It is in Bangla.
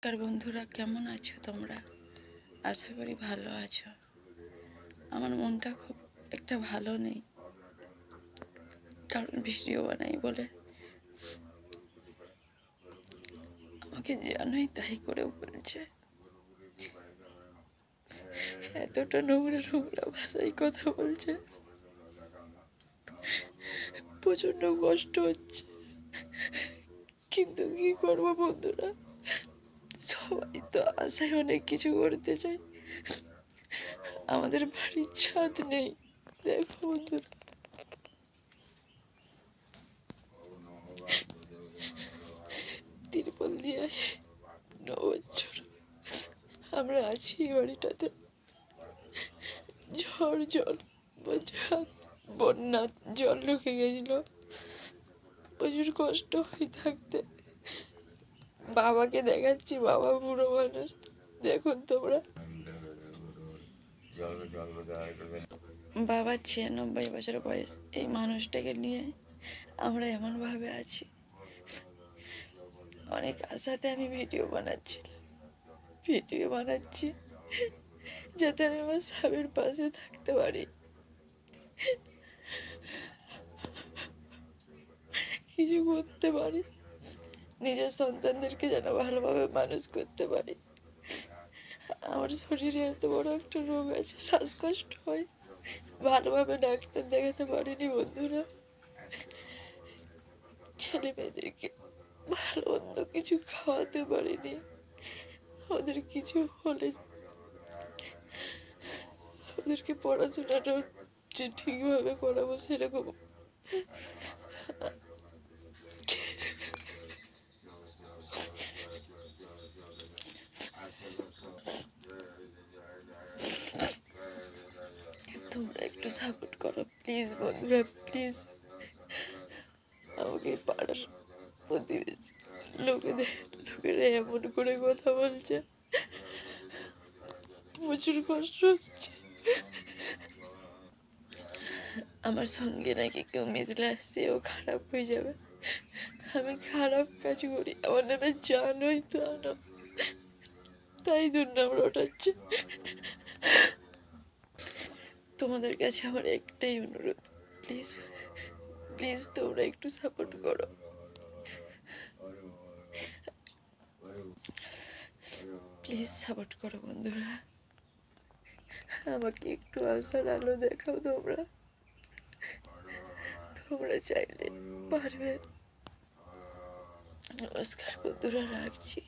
নমস্কার বন্ধুরা, কেমন আছো তোমরা? আশা করি ভালো আছো। আমার মনটা খুব একটা ভালো নেই, কারণ ভিডিও বানাই বলে আমাকে জানোই তাই করে বলছে। এতটা নোংরা নোংরা ভাষায় কথা বলছে, প্রচন্ড কষ্ট হচ্ছে। কিন্তু কি করবো বন্ধুরা, সবাই তো আশায় অনেক কিছু করতে চায়। আমাদের বাড়ির ছাদ নেই, দেখো বন্ধুরা, তিরপল দিয়ে 9 বছর আমরা আছি এই বাড়িটাতে। ঝড় জল বন্যা জল ঢুকে গেছিল, প্রচুর কষ্ট হয় থাকতে। বাবাকে দেখাচ্ছি, বাবা বুড়ো মানুষ, দেখুন তোমরা। বাবা 96 বছর বয়স। এই মানুষটাকে নিয়ে আমরা এমনভাবে আছি। অনেক আশাতে আমি ভিডিও বানাচ্ছি যাতে আমি আমার স্বামীর পাশে থাকতে পারি, কিছু করতে পারি, নিজের সন্তানদেরকে যেন ভালোভাবে মানুষ করতে পারি। আমার শরীরে এত বড় একটা রোগ আছে, শ্বাসকষ্ট হয়, ভালোভাবে ডাক্তার দেখাতে পারিনি বন্ধুরা। ছেলে মেয়েদেরকে ভালো মন্দ কিছু খাওয়াতে পারিনি। ওদের কিছু হলে ওদেরকে পড়াশোনাটা যে ঠিকভাবে করাবো সেরকম তোমরা একটু সাপোর্ট করো প্লিজ বন্ধুরা, প্লিজ। আমাকে পাড়ার প্রতিবেশী লোকেরা এমন করে কথা বলছে, প্রচুর কষ্ট হচ্ছে। আমার সঙ্গে নাকি কেউ মিশলে সেও খারাপ হয়ে যাবে। আমি খারাপ কাজ করি, আমার নামে জানোই তো আনো, তাই দুর্নাম রটাচ্ছে। তোমাদের কাছে আমার একটাই অনুরোধ, প্লিজ প্লিজ তোমরা একটু সাপোর্ট করো, প্লিজ সাপোর্ট করো বন্ধুরা। আমাকে একটু আশার আলো দেখাও তোমরা, তোমরা চাইলে পারবে। নমস্কার বন্ধুরা, রাখছি।